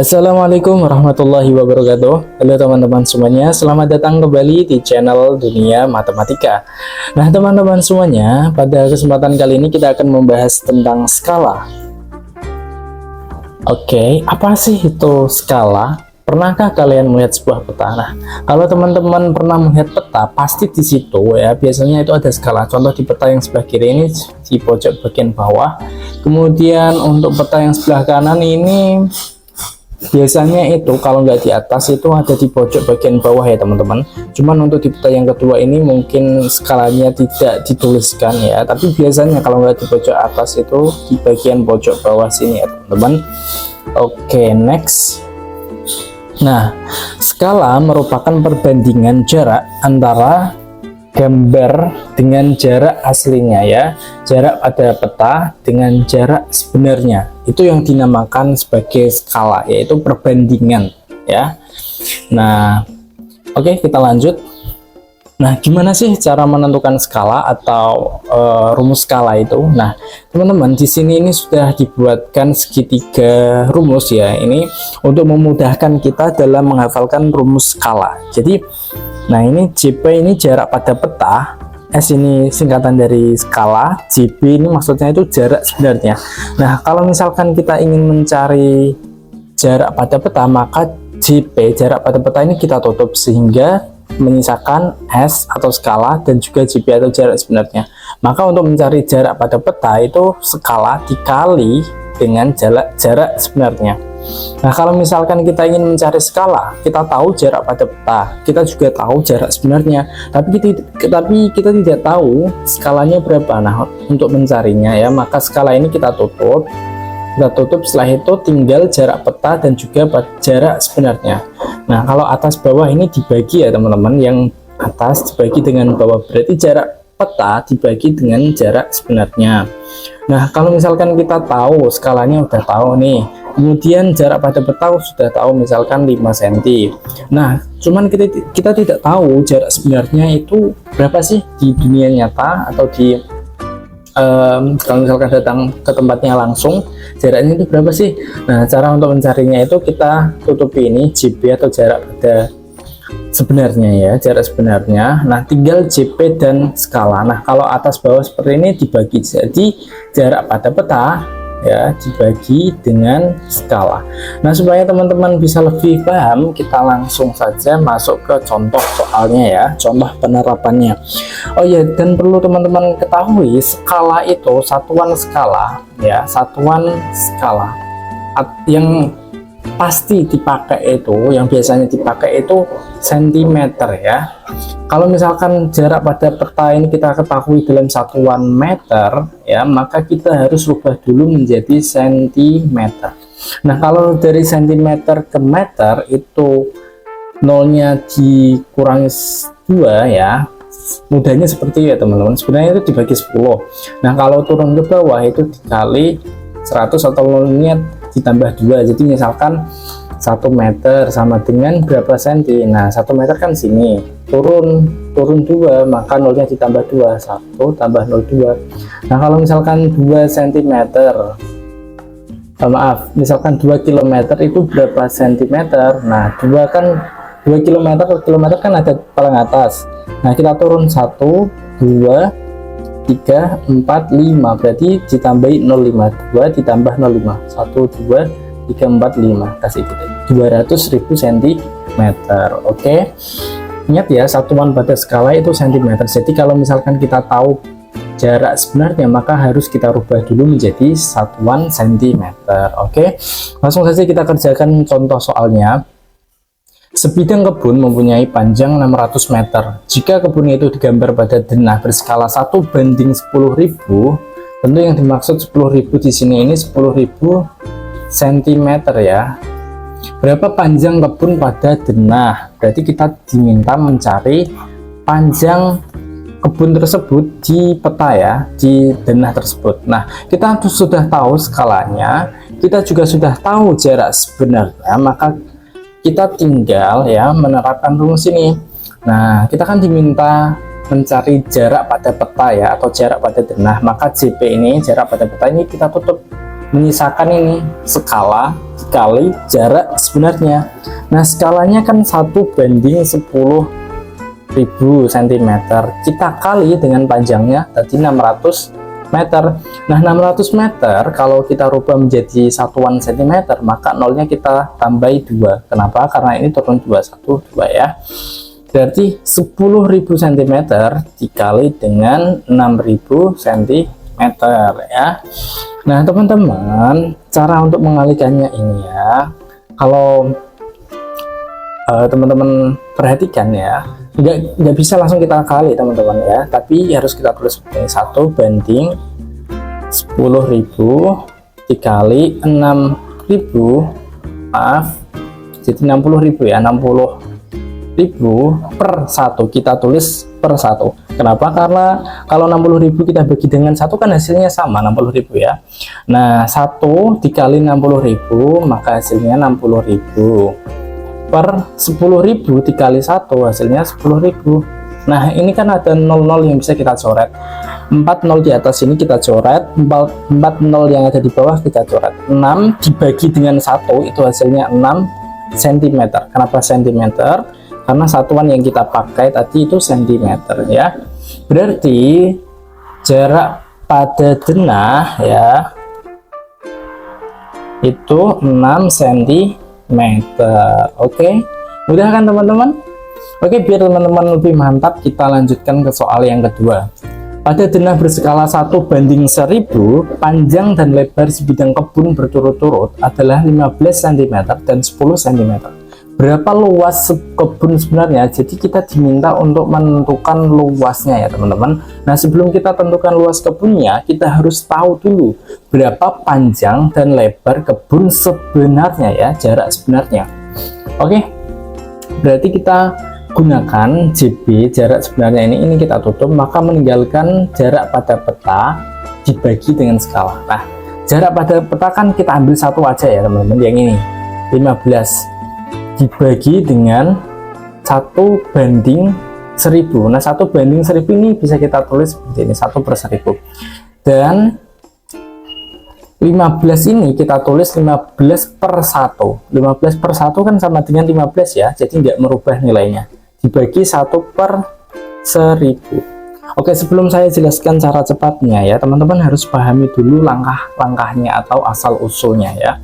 Assalamualaikum warahmatullahi wabarakatuh. Halo teman-teman semuanya, selamat datang kembali di channel Dunia Matematika. Nah teman-teman semuanya, pada kesempatan kali ini kita akan membahas tentang skala. Oke, apa sih itu skala? Pernahkah kalian melihat sebuah peta? Nah, kalau teman-teman pernah melihat peta, pasti di situ ya biasanya itu ada skala. Contoh di peta yang sebelah kiri ini di pojok bagian bawah. Kemudian untuk peta yang sebelah kanan ini biasanya itu kalau nggak di atas itu ada di pojok bagian bawah ya teman-teman. Cuman untuk di peta yang kedua ini mungkin skalanya tidak dituliskan ya, tapi biasanya kalau nggak di pojok atas itu di bagian pojok bawah sini ya teman-teman. Oke, next. Nah, skala merupakan perbandingan jarak antara gambar dengan jarak aslinya ya, jarak pada peta dengan jarak sebenarnya. Itu yang dinamakan sebagai skala, yaitu perbandingan ya. Nah, oke, kita lanjut. Nah, gimana sih cara menentukan skala atau rumus skala itu? Nah, teman-teman, di sini ini sudah dibuatkan segitiga rumus ya. Ini untuk memudahkan kita dalam menghafalkan rumus skala. Jadi, nah ini JP ini jarak pada peta, S ini singkatan dari skala, JP ini maksudnya itu jarak sebenarnya. Nah, kalau misalkan kita ingin mencari jarak pada peta, maka JP jarak pada peta ini kita tutup sehingga menyisakan S atau skala dan juga JP atau jarak sebenarnya. Maka untuk mencari jarak pada peta itu skala dikali dengan jarak sebenarnya. Nah, kalau misalkan kita ingin mencari skala, kita tahu jarak pada peta, kita juga tahu jarak sebenarnya, tapi kita tidak tahu skalanya berapa. Nah, untuk mencarinya ya, maka skala ini kita tutup. Setelah itu tinggal jarak peta dan juga jarak sebenarnya. Nah, kalau atas bawah ini dibagi ya teman-teman, yang atas dibagi dengan bawah, berarti jarak peta dibagi dengan jarak sebenarnya. Nah, kalau misalkan kita tahu skalanya udah tahu nih, kemudian jarak pada peta sudah tahu misalkan 5 cm. Nah, cuman kita tidak tahu jarak sebenarnya itu berapa sih di dunia nyata atau di kalau misalkan datang ke tempatnya langsung, jaraknya itu berapa sih? Nah, cara untuk mencarinya itu kita tutupi ini JP atau jarak pada sebenarnya ya, jarak sebenarnya. Nah, tinggal JP dan skala. Nah, kalau atas bawah seperti ini dibagi, jadi jarak pada peta ya dibagi dengan skala. Nah, supaya teman-teman bisa lebih paham, kita langsung saja masuk ke contoh soalnya ya, contoh penerapannya. Oh ya, dan perlu teman-teman ketahui, skala itu satuan skala ya, satuan skala yang pasti dipakai itu, yang biasanya dipakai itu sentimeter ya. Kalau misalkan jarak pada peta ini kita ketahui dalam satuan meter ya, maka kita harus rubah dulu menjadi sentimeter. Nah, kalau dari sentimeter ke meter itu nolnya dikurangi 2 ya, mudahnya seperti ya teman-teman, sebenarnya itu dibagi 10. Nah, kalau turun ke bawah itu dikali 100 atau nolnya ditambah 2, jadi misalkan 1 meter sama dengan berapa senti. Nah, 1 meter kan sini, turun 2, maka nolnya ditambah 2, 1 tambah 0 2. Nah, kalau misalkan 2 cm, maaf, misalkan 2 km itu berapa sentimeter? Nah, 2 km kan ada paling atas. Nah, kita turun 1 2 3 4 5, berarti ditambahi 0,5, 2 ditambah 0,5, 1 2 3 4 5, kasih 200.000 cm. Oke, ingat ya, satuan pada skala itu cm. Jadi kalau misalkan kita tahu jarak sebenarnya, maka harus kita rubah dulu menjadi satuan cm. Oke, langsung saja kita kerjakan contoh soalnya. Sebidang kebun mempunyai panjang 600 meter. Jika kebun itu digambar pada denah berskala 1:10.000, tentu yang dimaksud 10.000 di sini ini 10.000 cm ya. Berapa panjang kebun pada denah? Berarti kita diminta mencari panjang kebun tersebut di peta ya, di denah tersebut. Nah, kita sudah tahu skalanya, kita juga sudah tahu jarak sebenarnya, maka kita tinggal ya menerapkan rumus ini. Nah, kita kan diminta mencari jarak pada peta ya, atau jarak pada denah, maka JP ini, jarak pada peta ini kita tutup, menyisakan ini skala dikali jarak sebenarnya. Nah, skalanya kan 1/10.000 cm, kita kali dengan panjangnya tadi 600 meter. Nah, 600 meter kalau kita rubah menjadi satuan cm, maka nolnya kita tambahi 2. Kenapa? Karena ini turun 2, 1, 2 ya. Berarti 10.000 cm dikali dengan 6.000 cm ya. Nah, teman-teman, cara untuk mengalikannya ini ya, kalau teman-teman perhatikan ya, nggak bisa langsung kita kali teman-teman ya, tapi harus kita tulis seperti 1/10.000 dikali 6.000, maaf, jadi 60.000 ya, 60.000 per 1, kita tulis per 1. Kenapa? Karena kalau 60.000 kita bagi dengan 1 kan hasilnya sama, 60.000 ya. Nah, 1 dikali 60.000 maka hasilnya 60.000 per 10.000 dikali 1 hasilnya 10.000. Nah, ini kan ada 00 yang bisa kita coret, 40 di atas ini kita coret, 40 yang ada di bawah kita coret. 6 dibagi dengan 1 itu hasilnya 6 cm. Kenapa cm? Karena satuan yang kita pakai tadi itu cm ya. Berarti jarak pada denah ya itu 6 cm. Oke, mudah kan teman-teman? Oke, biar teman-teman lebih mantap, kita lanjutkan ke soal yang kedua. Pada denah berskala 1/1000, panjang dan lebar sebidang kebun berturut-turut adalah 15 cm dan 10 cm. Berapa luas kebun sebenarnya? Jadi kita diminta untuk menentukan luasnya ya teman-teman. Nah, sebelum kita tentukan luas kebunnya, kita harus tahu dulu berapa panjang dan lebar kebun sebenarnya ya, jarak sebenarnya. Oke, berarti kita gunakan JB, jarak sebenarnya ini kita tutup, maka meninggalkan jarak pada peta dibagi dengan skala. Nah, jarak pada peta kan kita ambil satu aja ya teman-teman, yang ini 15 dibagi dengan 1/1000. Nah, 1/1000 ini bisa kita tulis seperti ini, 1/1000. Dan 15 ini kita tulis 15 per 1. 15 per 1 kan sama dengan 15 ya, jadi nggak merubah nilainya. Dibagi 1/1000. Oke, sebelum saya jelaskan cara cepatnya ya, teman-teman harus pahami dulu langkah-langkahnya atau asal-usulnya ya.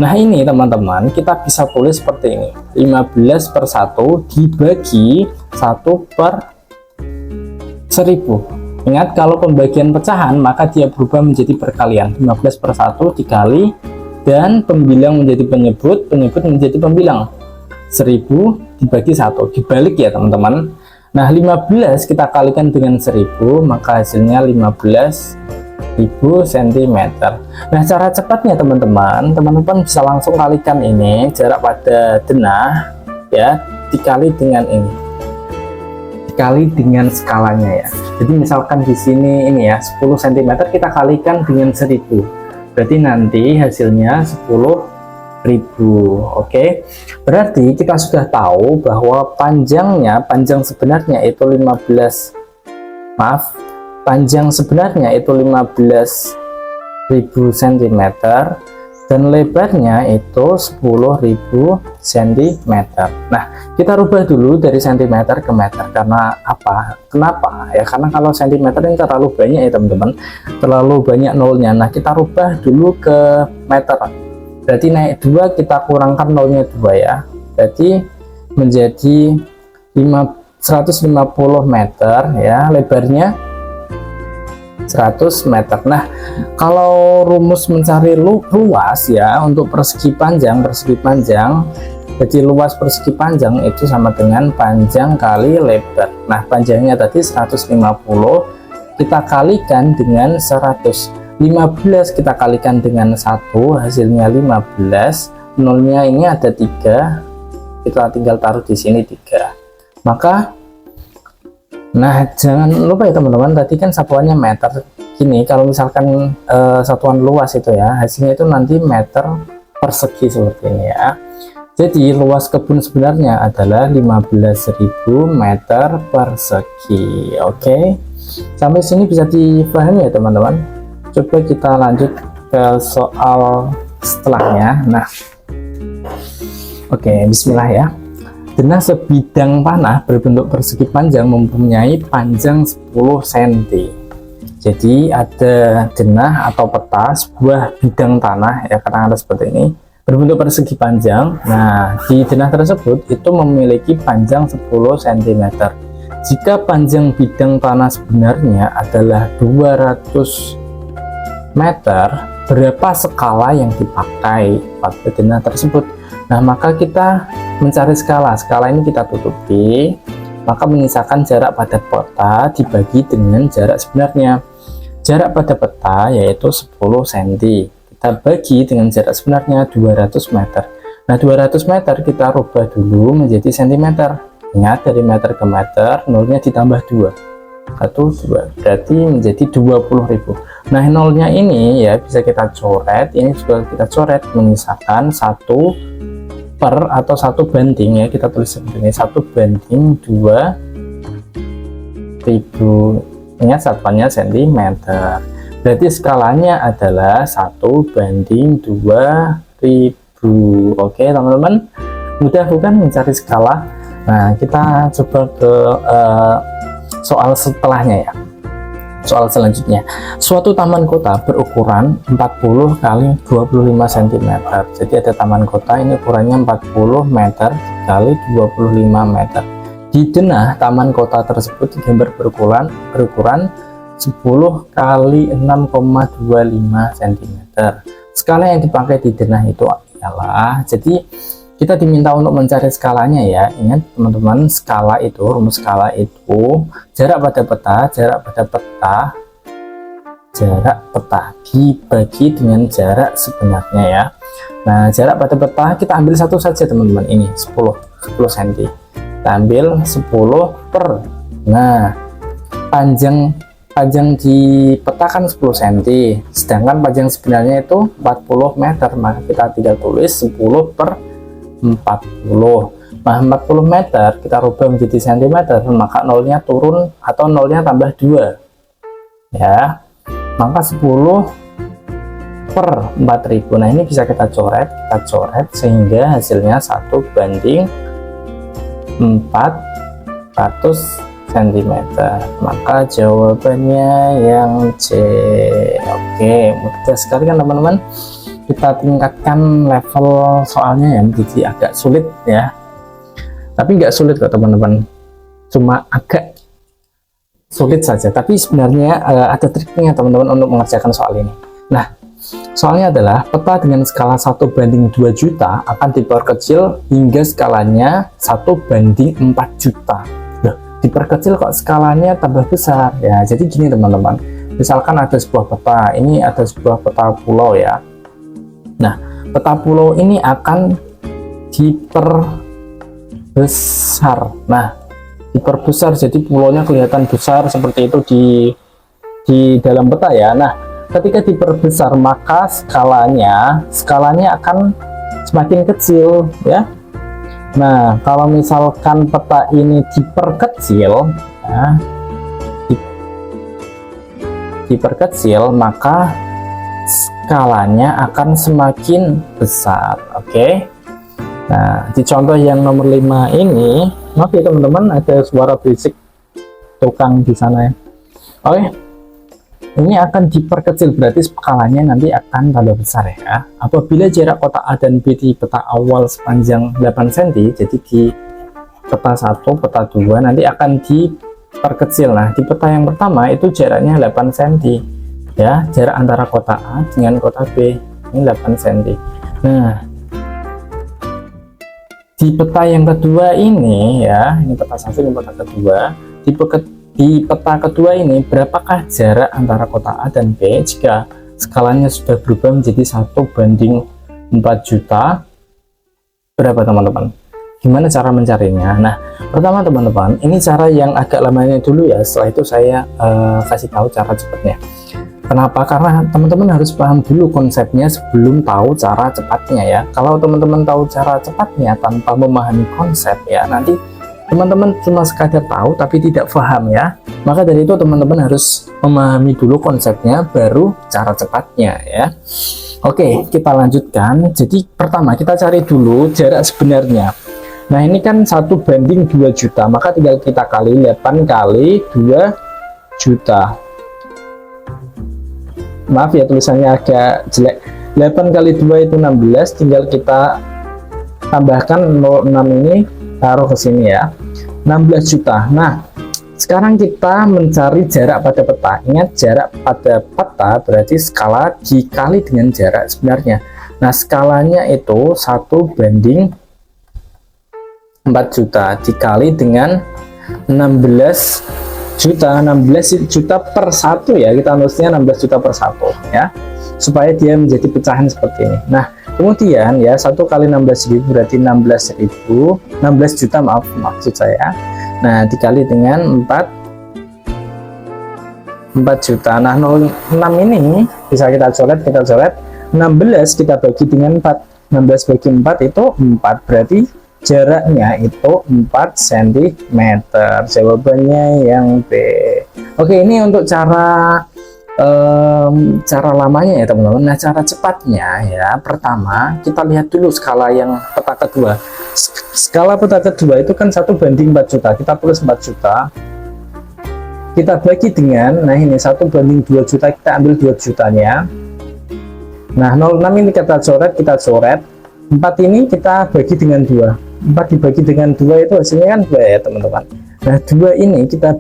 Nah, ini teman-teman, kita bisa tulis seperti ini. 15 per 1 dibagi 1/1000. Ingat, kalau pembagian pecahan, maka dia berubah menjadi perkalian. 15 per 1 dikali, dan pembilang menjadi penyebut, penyebut menjadi pembilang. 1000 dibagi 1. Dibalik ya teman-teman. Nah, 15 kita kalikan dengan 1000, maka hasilnya 15.000 cm. Nah, cara cepatnya teman-teman bisa langsung kalikan ini, jarak pada denah ya, dikali dengan ini, dikali dengan skalanya ya. Jadi misalkan di sini ini ya 10 cm, kita kalikan dengan 1000, berarti nanti hasilnya 10.000. Oke, berarti kita sudah tahu bahwa panjang sebenarnya itu 15.000 cm dan lebarnya itu 10.000 cm. Nah, kita rubah dulu dari cm ke meter. Karena apa? Kenapa? Ya, karena kalau cm ini terlalu banyak ya teman-teman, terlalu banyak nolnya. Nah, kita rubah dulu ke meter. Berarti naik 2, kita kurangkan nolnya 2 ya, berarti menjadi 150 meter ya, lebarnya 100 meter. Nah, kalau rumus mencari luas ya untuk persegi panjang, jadi luas persegi panjang itu sama dengan panjang kali lebar. Nah, panjangnya tadi 150, kita kalikan dengan 100. 15 kita kalikan dengan 1, hasilnya 15. Nolnya ini ada 3, kita tinggal taruh di sini 3. Maka, nah jangan lupa ya teman-teman, tadi kan satuannya meter. Gini, kalau misalkan satuan luas itu ya, hasilnya itu nanti meter persegi seperti ini ya. Jadi luas kebun sebenarnya adalah 15.000 meter persegi. Oke, sampai sini bisa dipahami ya teman-teman. Coba kita lanjut ke soal setelahnya. Nah, Oke, bismillah ya. Denah sebidang tanah berbentuk persegi panjang mempunyai panjang 10 cm. Jadi ada denah atau peta sebuah bidang tanah ya, katakanlah seperti ini, berbentuk persegi panjang. Nah, di denah tersebut itu memiliki panjang 10 cm. Jika panjang bidang tanah sebenarnya adalah 200 meter, berapa skala yang dipakai pada denah tersebut? Nah, maka kita mencari skala ini kita tutupi, maka menyisakan jarak pada peta dibagi dengan jarak sebenarnya. Jarak pada peta yaitu 10 cm, kita bagi dengan jarak sebenarnya 200 meter. Nah, 200 meter kita rubah dulu menjadi cm. Ingat, dari meter ke meter nolnya ditambah 2, 2 berarti menjadi 20.000. Nah, nolnya ini ya bisa kita coret, ini juga kita coret, menyisakan 1 per atau 1 banding ya, kita tulis seperti ini, 1 banding 2000. Ingat satuannya cm, berarti skalanya adalah 1 banding 2000. Oke teman-teman, mudah bukan mencari skala? Nah, kita coba ke soal setelahnya ya. Soal selanjutnya, suatu taman kota berukuran 40 kali 25 cm. Jadi ada taman kota ini ukurannya 40 meter kali 25 meter. Di denah taman kota tersebut digambar berukuran 10 kali 6,25 cm. Skala yang dipakai di denah itu adalah, jadi kita diminta untuk mencari skalanya ya. Ingat teman-teman, skala itu, rumus skala itu jarak pada peta dibagi dengan jarak sebenarnya ya. Nah, jarak pada peta kita ambil satu saja teman-teman, ini 10 cm. Kita ambil 10 per, nah panjang di peta kan 10 cm, sedangkan panjang sebenarnya itu 40 meter, maka kita tidak tulis 10 per 40. Nah, 40 meter kita rubah menjadi cm, maka nolnya turun atau nolnya tambah 2 ya, maka 10 per 4000. Nah, ini bisa kita coret sehingga hasilnya 1 banding 400 cm, maka jawabannya yang C. Oke, mudah sekali kan teman-teman. Kita tingkatkan level soalnya yang menjadi agak sulit ya, tapi nggak sulit kok teman-teman, cuma agak sulit saja, tapi sebenarnya ada triknya teman-teman untuk mengerjakan soal ini. Nah, soalnya adalah peta dengan skala 1 banding 2 juta akan diperkecil hingga skalanya 1 banding 4 juta. Loh, diperkecil kok skalanya tambah besar ya. Jadi gini teman-teman, misalkan ada sebuah peta, ini ada sebuah peta pulau ya. Nah, peta pulau ini akan diperbesar. Nah, diperbesar jadi pulaunya kelihatan besar seperti itu di dalam peta ya. Nah, ketika diperbesar maka skalanya akan semakin kecil ya. Nah, kalau misalkan peta ini diperkecil ya, diperkecil maka skalanya akan semakin besar. Oke. Nah, di contoh yang nomor 5 ini, maaf ya teman-teman, ada suara berisik tukang di sana ya. Oke. Ini akan diperkecil, berarti skalanya nanti akan tambah besar ya. Apabila jarak kotak A dan B di peta awal sepanjang 8 cm, jadi di peta 1, peta 2 nanti akan diperkecil. Nah, di peta yang pertama itu jaraknya 8 cm ya, jarak antara kotak A dengan kotak B ini 8 cm. Nah, di peta yang kedua ini ya, ini peta 1, ini peta kedua, di peta kedua ini berapakah jarak antara kotak A dan B jika skalanya sudah berubah menjadi 1 banding 4 juta? Berapa teman-teman? Gimana cara mencarinya? Nah, pertama teman-teman, ini cara yang agak lamanya dulu ya, setelah itu saya kasih tahu cara cepatnya. Kenapa? Karena teman-teman harus paham dulu konsepnya sebelum tahu cara cepatnya ya. Kalau teman-teman tahu cara cepatnya tanpa memahami konsep ya, nanti teman-teman cuma sekadar tahu tapi tidak paham ya. Maka dari itu teman-teman harus memahami dulu konsepnya baru cara cepatnya ya. Oke, kita lanjutkan. Jadi pertama kita cari dulu jarak sebenarnya. Nah ini kan 1:2 juta, maka tinggal kita kali 8 kali 2 juta. Maaf ya tulisannya agak jelek. 8 kali 2 itu 16, tinggal kita tambahkan 06 ini, taruh ke sini ya, 16 juta. Nah sekarang kita mencari jarak pada peta. Ingat, jarak pada peta berarti skala dikali dengan jarak sebenarnya. Nah skalanya itu 1:4 juta dikali dengan 16 juta. 16 juta per 1 ya, kita nulisnya 16 juta per 1 ya, supaya dia menjadi pecahan seperti ini. Nah kemudian ya, 1 kali 16.000 berarti 16 juta, maksud saya. Nah dikali dengan 4 juta. Nah 06 ini bisa kita coret, 16 kita bagi dengan 4, 16 bagi 4 itu 4, berarti jaraknya itu 4 cm. Jawabannya yang B. Oke, ini untuk cara lamanya ya teman-teman. Nah cara cepatnya ya, pertama kita lihat dulu skala yang peta kedua. Skala peta kedua itu kan 1:4 juta, kita tulis 4 juta, kita bagi dengan, nah ini 1:2 juta, kita ambil 2 jutanya. Nah 06 ini kita coret, 4 ini kita bagi dengan 2, 4 dibagi dengan 2 itu hasilnya kan 2 ya teman-teman. Nah 2 ini kita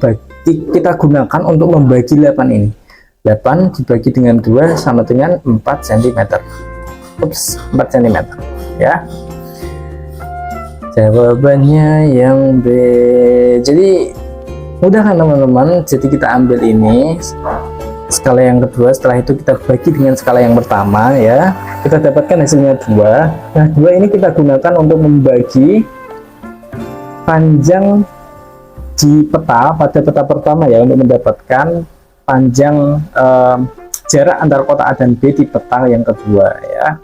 gunakan untuk membagi 8 ini. 8 dibagi dengan 2 sama dengan 4 cm. Ups, 4 cm ya. Jawabannya yang B. Jadi mudah kan teman-teman. Jadi kita ambil ini skala yang kedua, setelah itu kita bagi dengan skala yang pertama ya, kita dapatkan hasilnya 2. Nah 2 ini kita gunakan untuk membagi panjang di peta pada peta pertama ya, untuk mendapatkan panjang jarak antara kota A dan B di peta yang kedua ya.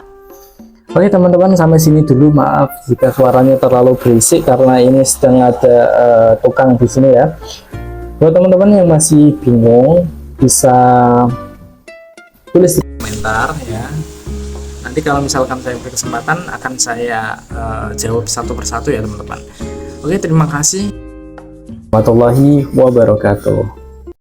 Oke teman-teman, sampai sini dulu. Maaf jika suaranya terlalu berisik karena ini sedang ada tukang di sini ya. Buat teman-teman yang masih bingung, bisa tulis di komentar ya. Nanti kalau misalkan saya berkesempatan akan saya jawab satu persatu ya teman-teman. Oke, terima kasih warahmatullahi wabarakatuh.